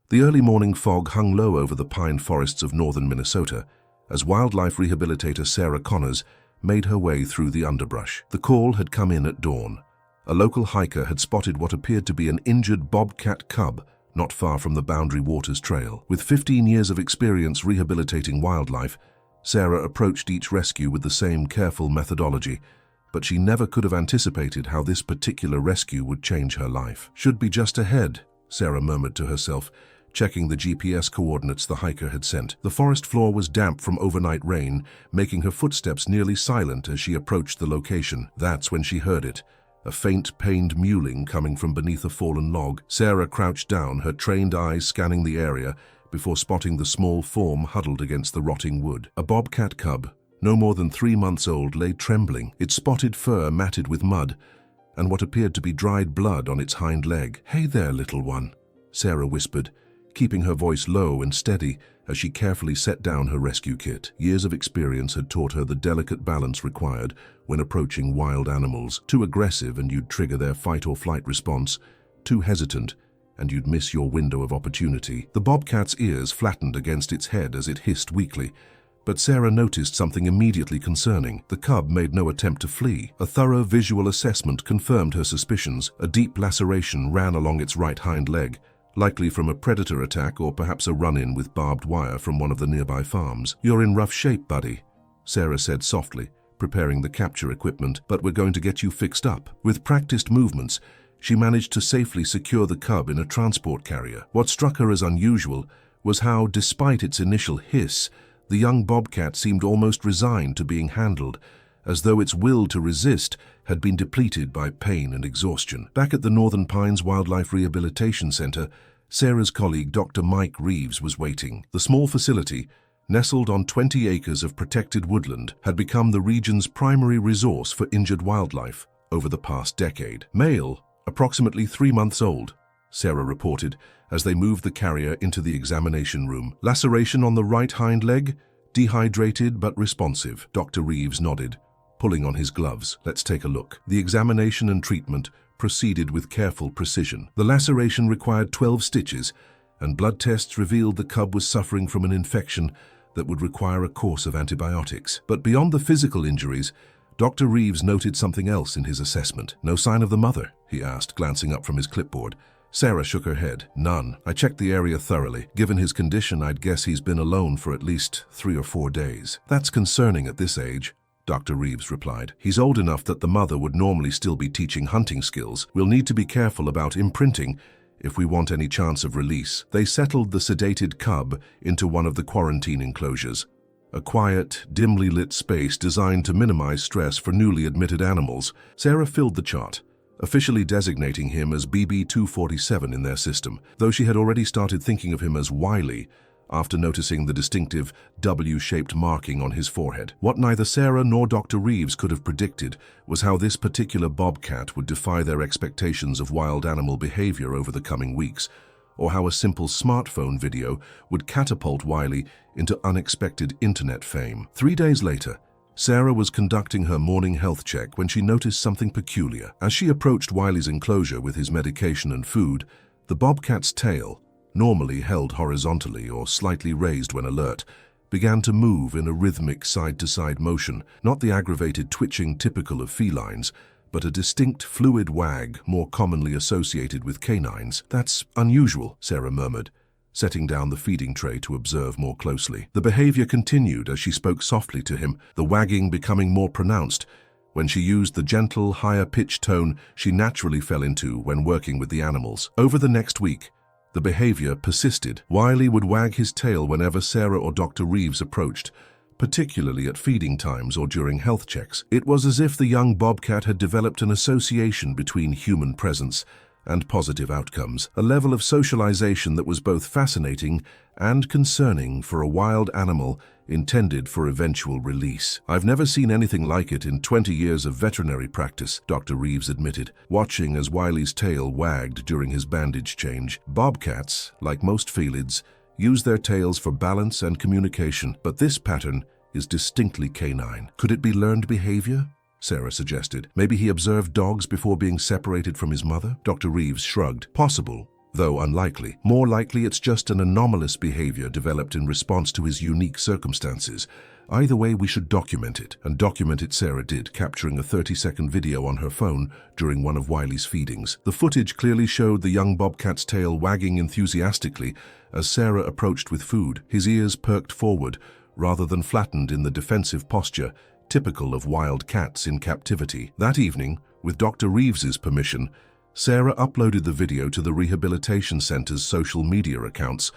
The early morning fog hung low over the pine forests of northern Minnesota as wildlife rehabilitator Sarah Connors made her way through the underbrush. The call had come in at dawn. A local hiker had spotted what appeared to be an injured bobcat cub not far from the Boundary Waters Trail. With 15 years of experience rehabilitating wildlife, Sarah approached each rescue with the same careful methodology, but she never could have anticipated how this particular rescue would change her life. "Should be just ahead," Sarah murmured to herself, checking the GPS coordinates the hiker had sent. The forest floor was damp from overnight rain, making her footsteps nearly silent as she approached the location. That's when she heard it. A faint, pained mewling coming from beneath a fallen log. Sarah crouched down, her trained eyes scanning the area before spotting the small form huddled against the rotting wood. A bobcat cub, no more than 3 months old, lay trembling, its spotted fur matted with mud, and what appeared to be dried blood on its hind leg. "Hey there, little one," Sarah whispered, keeping her voice low and steady as she carefully set down her rescue kit. Years of experience had taught her the delicate balance required when approaching wild animals. Too aggressive and you'd trigger their fight or flight response. Too hesitant and you'd miss your window of opportunity. The bobcat's ears flattened against its head as it hissed weakly, but Sarah noticed something immediately concerning. The cub made no attempt to flee. A thorough visual assessment confirmed her suspicions. A deep laceration ran along its right hind leg, likely from a predator attack or perhaps a run-in with barbed wire from one of the nearby farms. "You're in rough shape, buddy," Sarah said softly, preparing the capture equipment, "but we're going to get you fixed up." With practiced movements, she managed to safely secure the cub in a transport carrier. What struck her as unusual was how, despite its initial hiss, the young bobcat seemed almost resigned to being handled, as though its will to resist had been depleted by pain and exhaustion. Back at the Northern Pines Wildlife Rehabilitation Center, Sarah's colleague Dr. Mike Reeves was waiting. The small facility, nestled on 20 acres of protected woodland, had become the region's primary resource for injured wildlife over the past decade. "Male, approximately 3 months old," Sarah reported as they moved the carrier into the examination room. "Laceration on the right hind leg, dehydrated but responsive." Dr. Reeves nodded, pulling on his gloves. "Let's take a look." The examination and treatment proceeded with careful precision. The laceration required 12 stitches, and blood tests revealed the cub was suffering from an infection that would require a course of antibiotics. But beyond the physical injuries, Dr. Reeves noted something else in his assessment. "No sign of the mother?" he asked, glancing up from his clipboard. Sarah shook her head. "None. I checked the area thoroughly. Given his condition, I'd guess he's been alone for at least 3 or 4 days." "That's concerning at this age," Dr. Reeves replied. "He's old enough that the mother would normally still be teaching hunting skills. We'll need to be careful about imprinting if we want any chance of release." They settled the sedated cub into one of the quarantine enclosures, a quiet, dimly lit space designed to minimize stress for newly admitted animals. Sarah filled the chart, officially designating him as BB-247 in their system, though she had already started thinking of him as Wiley after noticing the distinctive W-shaped marking on his forehead. What neither Sarah nor Dr. Reeves could have predicted was how this particular bobcat would defy their expectations of wild animal behavior over the coming weeks, or how a simple smartphone video would catapult Wiley into unexpected internet fame. 3 days later, Sarah was conducting her morning health check when she noticed something peculiar. As she approached Wiley's enclosure with his medication and food, the bobcat's tail, normally held horizontally or slightly raised when alert, began to move in a rhythmic side-to-side motion, not the aggravated twitching typical of felines, but a distinct fluid wag more commonly associated with canines. "That's unusual," Sarah murmured, setting down the feeding tray to observe more closely. The behavior continued as she spoke softly to him, the wagging becoming more pronounced when she used the gentle, higher-pitched tone she naturally fell into when working with the animals. Over the next week, the behavior persisted. Wiley would wag his tail whenever Sarah or Dr. Reeves approached, particularly at feeding times or during health checks. It was as if the young bobcat had developed an association between human presence and positive outcomes, a level of socialization that was both fascinating and concerning for a wild animal intended for eventual release. "I've never seen anything like it in 20 years of veterinary practice," Dr. Reeves admitted, watching as Wiley's tail wagged during his bandage change. "Bobcats, like most felids, use their tails for balance and communication, but this pattern is distinctly canine. Could it be learned behavior?" Sarah suggested. "Maybe he observed dogs before being separated from his mother?" Dr. Reeves shrugged. "Possible, though unlikely. More likely it's just an anomalous behavior developed in response to his unique circumstances. Either way, we should document it. And document it Sarah did, capturing a 30-second video on her phone during one of Wiley's feedings. The footage clearly showed the young bobcat's tail wagging enthusiastically as Sarah approached with food, his ears perked forward rather than flattened in the defensive posture typical of wild cats in captivity. That evening, with Dr. Reeves's permission, Sarah uploaded the video to the rehabilitation center's social media accounts,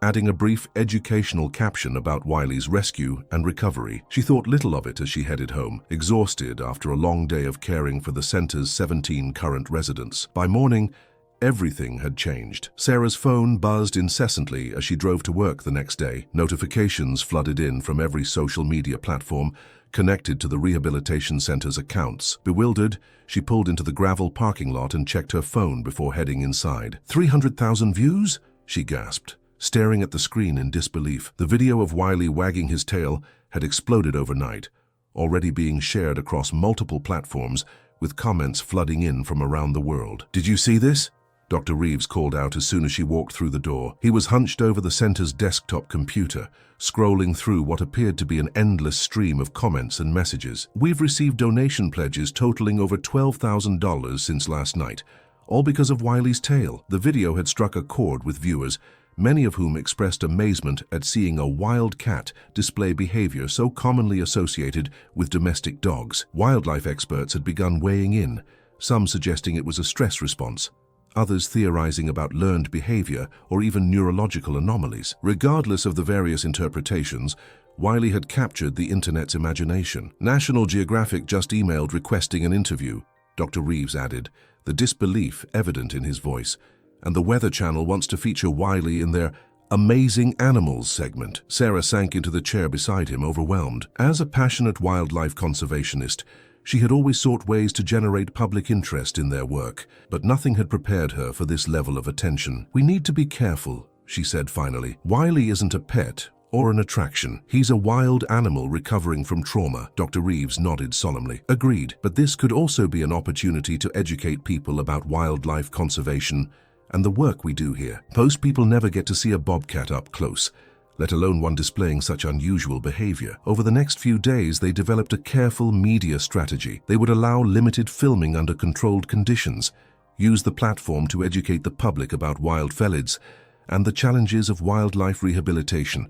adding a brief educational caption about Wiley's rescue and recovery. She thought little of it as she headed home, exhausted after a long day of caring for the center's 17 current residents. By morning, everything had changed. Sarah's phone buzzed incessantly as she drove to work the next day. Notifications flooded in from every social media platform connected to the rehabilitation center's accounts. Bewildered, she pulled into the gravel parking lot and checked her phone before heading inside. 300,000 views? She gasped, staring at the screen in disbelief. The video of Wiley wagging his tail had exploded overnight, already being shared across multiple platforms, with comments flooding in from around the world. "Did you see this?" Dr. Reeves called out as soon as she walked through the door. He was hunched over the center's desktop computer, scrolling through what appeared to be an endless stream of comments and messages. "We've received donation pledges totaling over $12,000 since last night, all because of Wiley's tail." The video had struck a chord with viewers, many of whom expressed amazement at seeing a wild cat display behavior so commonly associated with domestic dogs. Wildlife experts had begun weighing in, some suggesting it was a stress response, others theorizing about learned behavior or even neurological anomalies. Regardless of the various interpretations, Wiley had captured the internet's imagination. National Geographic just emailed requesting an interview, Dr. Reeves added, the disbelief evident in his voice. And the Weather Channel wants to feature Wiley in their Amazing Animals segment. Sarah sank into the chair beside him, overwhelmed. As a passionate wildlife conservationist, she had always sought ways to generate public interest in their work, but nothing had prepared her for this level of attention. "We need to be careful," she said finally. "Wiley isn't a pet or an attraction. He's a wild animal recovering from trauma." Dr. Reeves nodded solemnly. "Agreed, but this could also be an opportunity to educate people about wildlife conservation and the work we do here. Most people never get to see a bobcat up close, let alone one displaying such unusual behavior." Over the next few days, they developed a careful media strategy. They would allow limited filming under controlled conditions, use the platform to educate the public about wild felids and the challenges of wildlife rehabilitation,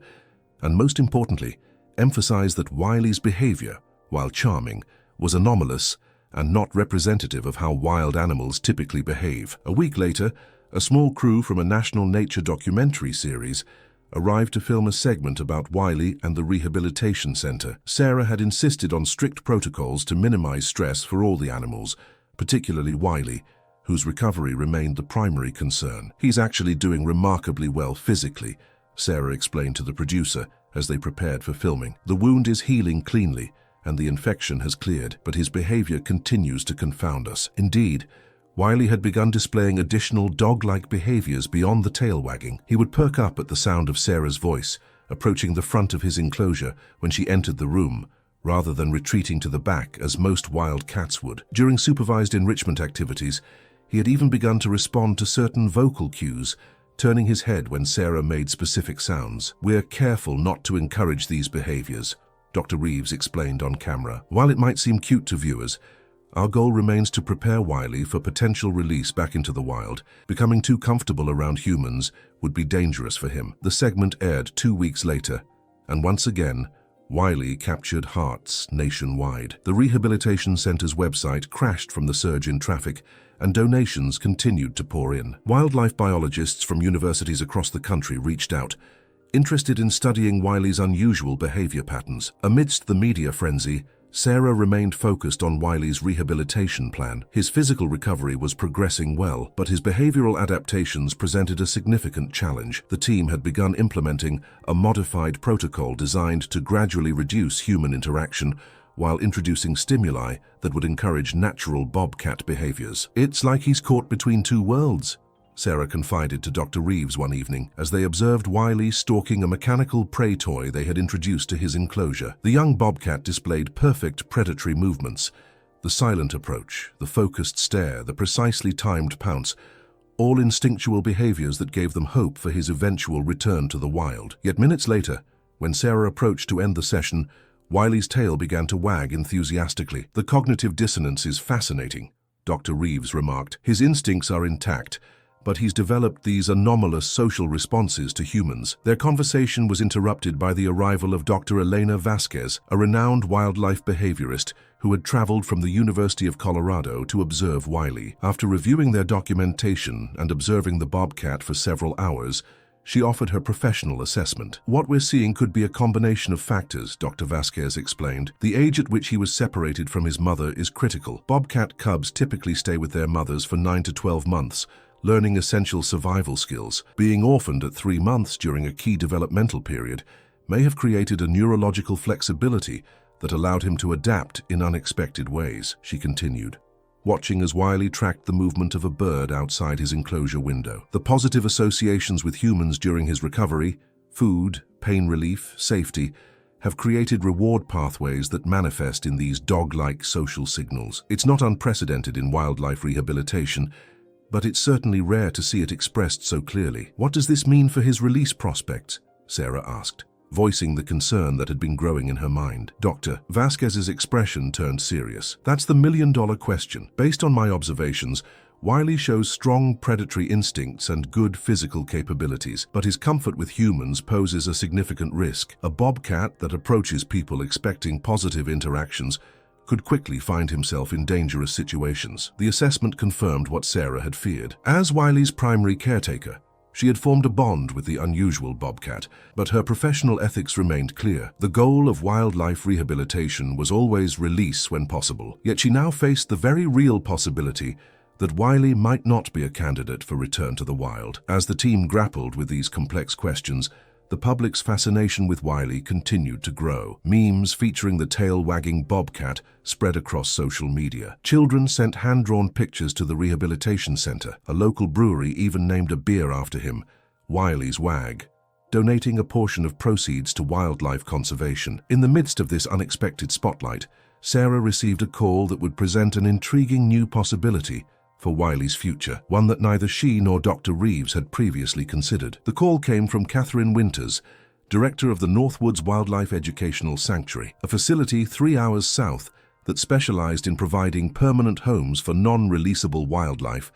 and most importantly, emphasize that Wiley's behavior, while charming, was anomalous and not representative of how wild animals typically behave. A week later, a small crew from a national nature documentary series arrived to film a segment about Wiley and the rehabilitation center. Sarah had insisted on strict protocols to minimize stress for all the animals, particularly Wiley, whose recovery remained the primary concern. "He's actually doing remarkably well physically," Sarah explained to the producer as they prepared for filming. "The wound is healing cleanly, and the infection has cleared, but his behavior continues to confound us." Indeed, Wiley had begun displaying additional dog-like behaviors beyond the tail wagging. He would perk up at the sound of Sarah's voice, approaching the front of his enclosure when she entered the room, rather than retreating to the back as most wild cats would. During supervised enrichment activities, he had even begun to respond to certain vocal cues, turning his head when Sarah made specific sounds. "We're careful not to encourage these behaviors," Dr. Reeves explained on camera. "While it might seem cute to viewers, our goal remains to prepare Wiley for potential release back into the wild. Becoming too comfortable around humans would be dangerous for him." The segment aired 2 weeks later, and once again, Wiley captured hearts nationwide. The rehabilitation center's website crashed from the surge in traffic, and donations continued to pour in. Wildlife biologists from universities across the country reached out, interested in studying Wiley's unusual behavior patterns. Amidst the media frenzy, Sarah remained focused on Wiley's rehabilitation plan. His physical recovery was progressing well, but his behavioral adaptations presented a significant challenge. The team had begun implementing a modified protocol designed to gradually reduce human interaction while introducing stimuli that would encourage natural bobcat behaviors. "It's like he's caught between two worlds," Sarah confided to Dr. Reeves one evening as they observed Wiley stalking a mechanical prey toy they had introduced to his enclosure. The young bobcat displayed perfect predatory movements, the silent approach, the focused stare, the precisely timed pounce, all instinctual behaviors that gave them hope for his eventual return to the wild. Yet minutes later, when Sarah approached to end the session, Wiley's tail began to wag enthusiastically. "The cognitive dissonance is fascinating," Dr. Reeves remarked. "His instincts are intact, but he's developed these anomalous social responses to humans." Their conversation was interrupted by the arrival of Dr. Elena Vasquez, a renowned wildlife behaviorist who had traveled from the University of Colorado to observe Wiley. After reviewing their documentation and observing the bobcat for several hours, she offered her professional assessment. "What we're seeing could be a combination of factors," Dr. Vasquez explained. "The age at which he was separated from his mother is critical. Bobcat cubs typically stay with their mothers for 9 to 12 months, learning essential survival skills. Being orphaned at 3 months during a key developmental period may have created a neurological flexibility that allowed him to adapt in unexpected ways," she continued, watching as Wiley tracked the movement of a bird outside his enclosure window. "The positive associations with humans during his recovery, food, pain relief, safety, have created reward pathways that manifest in these dog-like social signals. It's not unprecedented in wildlife rehabilitation, but it's certainly rare to see it expressed so clearly." "What does this mean for his release prospects?" Sarah asked, voicing the concern that had been growing in her mind. Dr. Vasquez's expression turned serious. "That's the million-dollar question. Based on my observations, Wiley shows strong predatory instincts and good physical capabilities, but his comfort with humans poses a significant risk. A bobcat that approaches people expecting positive interactions could quickly find himself in dangerous situations." The assessment confirmed what Sarah had feared. As Wiley's primary caretaker, she had formed a bond with the unusual bobcat, but her professional ethics remained clear. The goal of wildlife rehabilitation was always release when possible, yet she now faced the very real possibility that Wiley might not be a candidate for return to the wild. As the team grappled with these complex questions, the public's fascination with Wiley continued to grow. Memes featuring the tail-wagging bobcat spread across social media. Children sent hand-drawn pictures to the rehabilitation center. A local brewery even named a beer after him, Wiley's Wag, donating a portion of proceeds to wildlife conservation. In the midst of this unexpected spotlight, Sarah received a call that would present an intriguing new possibility for Wiley's future, one that neither she nor Dr. Reeves had previously considered. The call came from Catherine Winters, director of the Northwoods Wildlife Educational Sanctuary, a facility 3 hours south that specialized in providing permanent homes for non-releasable wildlife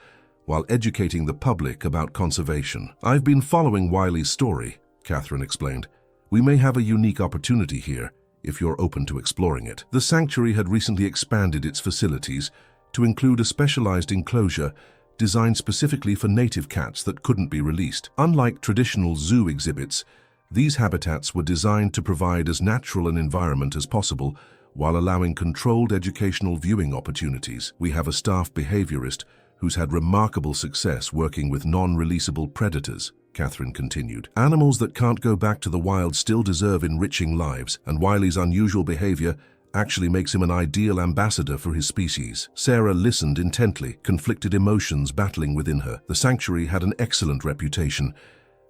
while educating the public about conservation. "I've been following Wiley's story," Catherine explained. "We may have a unique opportunity here if you're open to exploring it." The sanctuary had recently expanded its facilities to include a specialized enclosure designed specifically for native cats that couldn't be released. Unlike traditional zoo exhibits, these habitats were designed to provide as natural an environment as possible while allowing controlled educational viewing opportunities. "We have a staff behaviorist who's had remarkable success working with non-releasable predators," Catherine continued. "Animals that can't go back to the wild still deserve enriching lives, and Wiley's unusual behavior actually makes him an ideal ambassador for his species." Sarah listened intently, conflicted emotions battling within her. The sanctuary had an excellent reputation,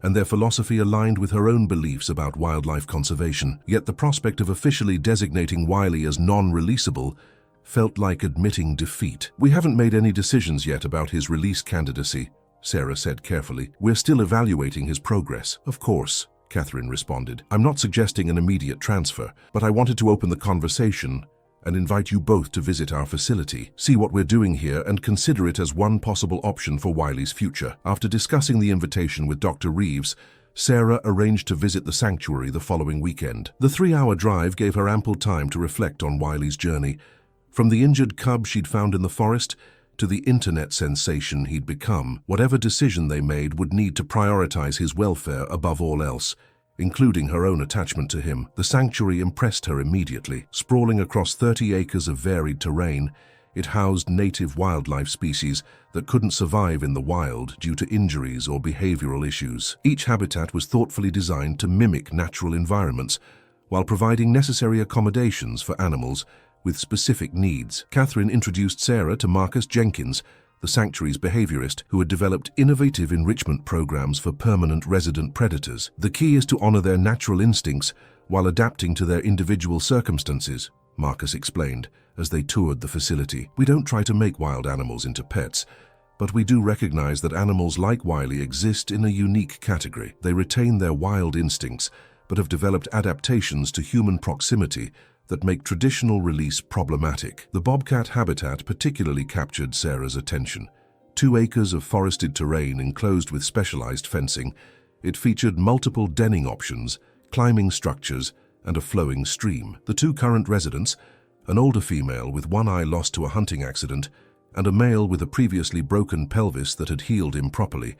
and their philosophy aligned with her own beliefs about wildlife conservation. Yet the prospect of officially designating Wiley as non-releasable felt like admitting defeat. "We haven't made any decisions yet about his release candidacy," Sarah said carefully. "We're still evaluating his progress." "Of course," Catherine responded. "I'm not suggesting an immediate transfer, but I wanted to open the conversation and invite you both to visit our facility, see what we're doing here, and consider it as one possible option for Wiley's future." After discussing the invitation with Dr. Reeves, Sarah arranged to visit the sanctuary the following weekend. The 3-hour drive gave her ample time to reflect on Wiley's journey, from the injured cub she'd found in the forest to the internet sensation he'd become. Whatever decision they made would need to prioritize his welfare above all else, including her own attachment to him. The sanctuary impressed her immediately. Sprawling across 30 acres of varied terrain, it housed native wildlife species that couldn't survive in the wild due to injuries or behavioral issues. Each habitat was thoughtfully designed to mimic natural environments, while providing necessary accommodations for animals with specific needs. Catherine introduced Sarah to Marcus Jenkins, the sanctuary's behaviorist, who had developed innovative enrichment programs for permanent resident predators. "The key is to honor their natural instincts while adapting to their individual circumstances," Marcus explained as they toured the facility. "We don't try to make wild animals into pets, But we do recognize that animals like Wiley exist in a unique category. They retain their wild instincts, but have developed adaptations to human proximity that make traditional release problematic. The bobcat habitat particularly captured Sarah's attention. 2 acres of forested terrain enclosed with specialized fencing, it featured multiple denning options, climbing structures, and a flowing stream. The 2 current residents, an older female with one eye lost to a hunting accident, and a male with a previously broken pelvis that had healed improperly,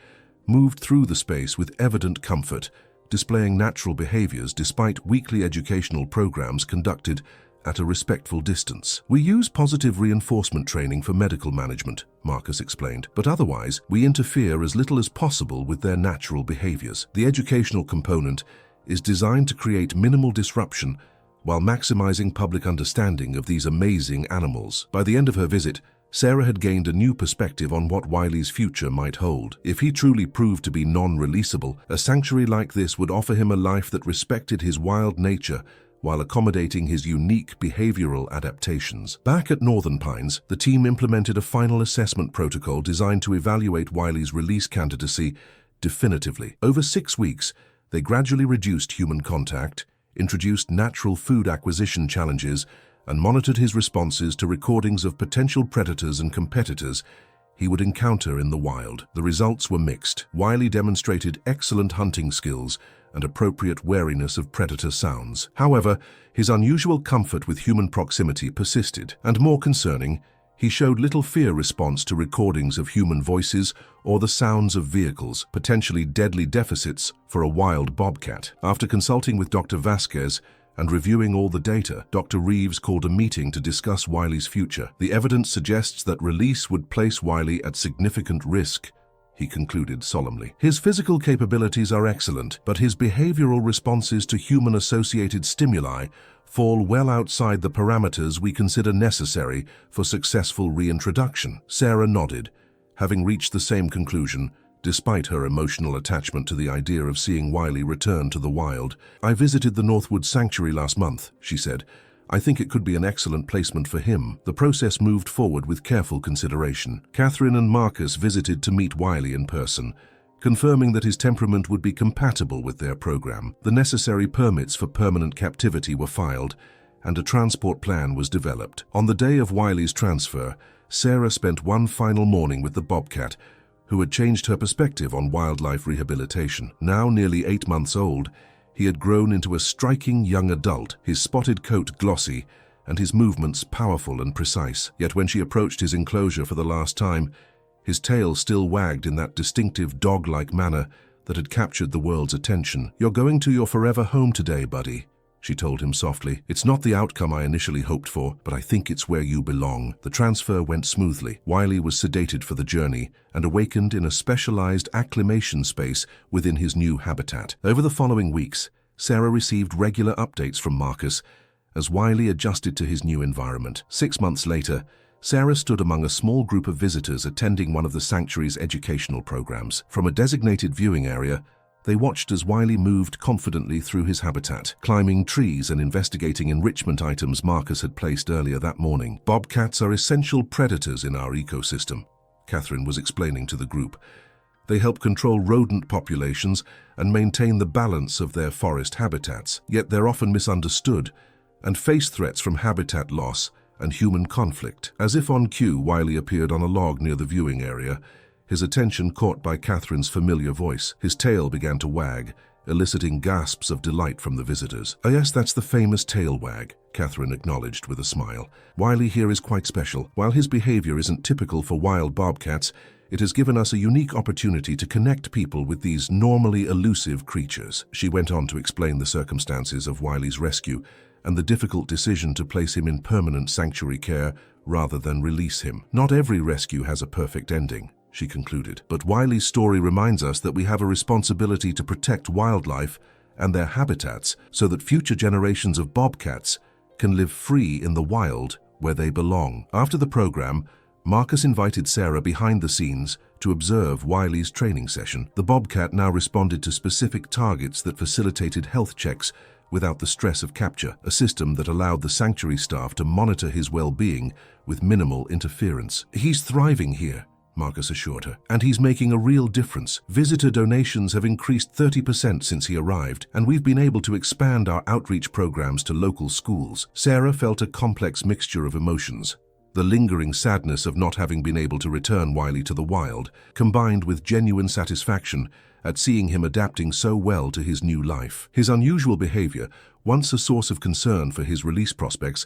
moved through the space with evident comfort, displaying natural behaviors despite weekly educational programs conducted at a respectful distance. "We use positive reinforcement training for medical management," Marcus explained, "but otherwise, we interfere as little as possible with their natural behaviors. The educational component is designed to create minimal disruption while maximizing public understanding of these amazing animals." By the end of her visit, Sarah had gained a new perspective on what Wiley's future might hold. If he truly proved to be non-releasable, a sanctuary like this would offer him a life that respected his wild nature while accommodating his unique behavioral adaptations. Back at Northern Pines, the team implemented a final assessment protocol designed to evaluate Wiley's release candidacy definitively. Over 6 weeks, they gradually reduced human contact, introduced natural food acquisition challenges, and monitored his responses to recordings of potential predators and competitors he would encounter in the wild. The results were mixed. Wiley demonstrated excellent hunting skills and appropriate wariness of predator sounds. However, his unusual comfort with human proximity persisted, and more concerning, he showed little fear response to recordings of human voices or the sounds of vehicles, potentially deadly deficits for a wild bobcat. After consulting with Dr. Vasquez and reviewing all the data, Dr. Reeves called a meeting to discuss Wiley's future. "The evidence suggests that release would place Wiley at significant risk," he concluded solemnly. "His physical capabilities are excellent, but his behavioral responses to human-associated stimuli fall well outside the parameters we consider necessary for successful reintroduction." Sarah nodded, having reached the same conclusion, despite her emotional attachment to the idea of seeing Wiley return to the wild. "I visited the Northwood Sanctuary last month," she said. "I think it could be an excellent placement for him." The process moved forward with careful consideration. Catherine and Marcus visited to meet Wiley in person, confirming that his temperament would be compatible with their program. The necessary permits for permanent captivity were filed, and a transport plan was developed. On the day of Wiley's transfer, Sarah spent one final morning with the bobcat, who had changed her perspective on wildlife rehabilitation. Now nearly 8 months old, he had grown into a striking young adult, his spotted coat glossy and his movements powerful and precise. Yet when she approached his enclosure for the last time, his tail still wagged in that distinctive dog-like manner that had captured the world's attention. "You're going to your forever home today, buddy," she told him softly. "It's not the outcome I initially hoped for, but I think it's where you belong." The transfer went smoothly. Wiley was sedated for the journey and awakened in a specialized acclimation space within his new habitat. Over the following weeks, Sarah received regular updates from Marcus as Wiley adjusted to his new environment. 6 months later, Sarah stood among a small group of visitors attending one of the sanctuary's educational programs. From a designated viewing area, they watched as Wiley moved confidently through his habitat, climbing trees and investigating enrichment items Marcus had placed earlier that morning. "Bobcats are essential predators in our ecosystem," Catherine was explaining to the group. "They help control rodent populations and maintain the balance of their forest habitats. Yet they're often misunderstood and face threats from habitat loss and human conflict." As if on cue, Wiley appeared on a log near the viewing area, his attention caught by Catherine's familiar voice. His tail began to wag, eliciting gasps of delight from the visitors. "Oh yes, that's the famous tail wag," Catherine acknowledged with a smile. "Wiley here is quite special. While his behavior isn't typical for wild bobcats, it has given us a unique opportunity to connect people with these normally elusive creatures." She went on to explain the circumstances of Wiley's rescue and the difficult decision to place him in permanent sanctuary care rather than release him. "Not every rescue has a perfect ending," she concluded, "but Wiley's story reminds us that we have a responsibility to protect wildlife and their habitats so that future generations of bobcats can live free in the wild where they belong." After the program, Marcus invited Sarah behind the scenes to observe Wiley's training session. The bobcat now responded to specific targets that facilitated health checks without the stress of capture, a system that allowed the sanctuary staff to monitor his well-being with minimal interference. "He's thriving here," Marcus assured her. "And he's making a real difference. Visitor donations have increased 30% since he arrived, and we've been able to expand our outreach programs to local schools." Sarah felt a complex mixture of emotions. The lingering sadness of not having been able to return Wiley to the wild, combined with genuine satisfaction at seeing him adapting so well to his new life. His unusual behavior, once a source of concern for his release prospects,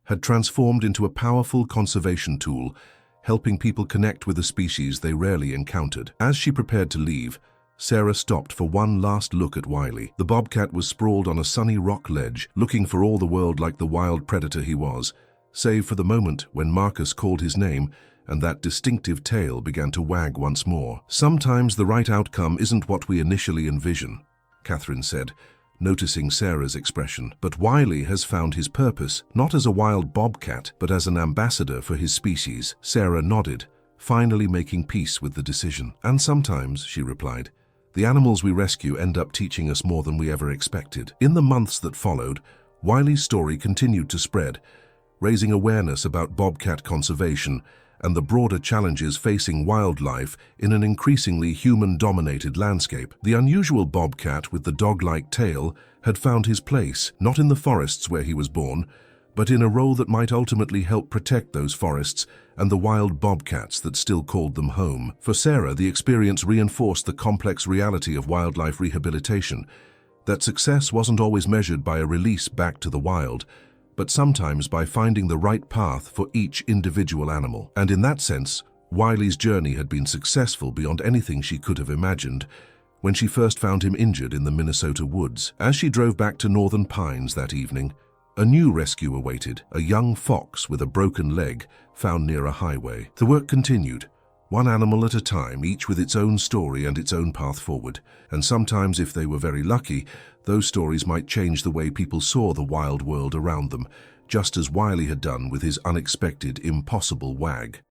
had transformed into a powerful conservation tool, helping people connect with a species they rarely encountered. As she prepared to leave, Sarah stopped for one last look at Wiley. The bobcat was sprawled on a sunny rock ledge, looking for all the world like the wild predator he was, save for the moment when Marcus called his name and that distinctive tail began to wag once more. "Sometimes the right outcome isn't what we initially envision," Catherine said, noticing Sarah's expression. "But Wiley has found his purpose, not as a wild bobcat, but as an ambassador for his species." Sarah nodded, finally making peace with the decision. "And sometimes," she replied, "the animals we rescue end up teaching us more than we ever expected." In the months that followed, Wiley's story continued to spread, raising awareness about bobcat conservation and the broader challenges facing wildlife in an increasingly human-dominated landscape. The unusual bobcat with the dog-like tail had found his place, not in the forests where he was born, but in a role that might ultimately help protect those forests and the wild bobcats that still called them home. For Sarah, the experience reinforced the complex reality of wildlife rehabilitation, that success wasn't always measured by a release back to the wild, but sometimes by finding the right path for each individual animal. And in that sense, Wiley's journey had been successful beyond anything she could have imagined when she first found him injured in the Minnesota woods. As she drove back to Northern Pines that evening, a new rescue awaited, a young fox with a broken leg found near a highway. The work continued, one animal at a time, each with its own story and its own path forward. And sometimes, if they were very lucky, those stories might change the way people saw the wild world around them, just as Wiley had done with his unexpected, impossible wag.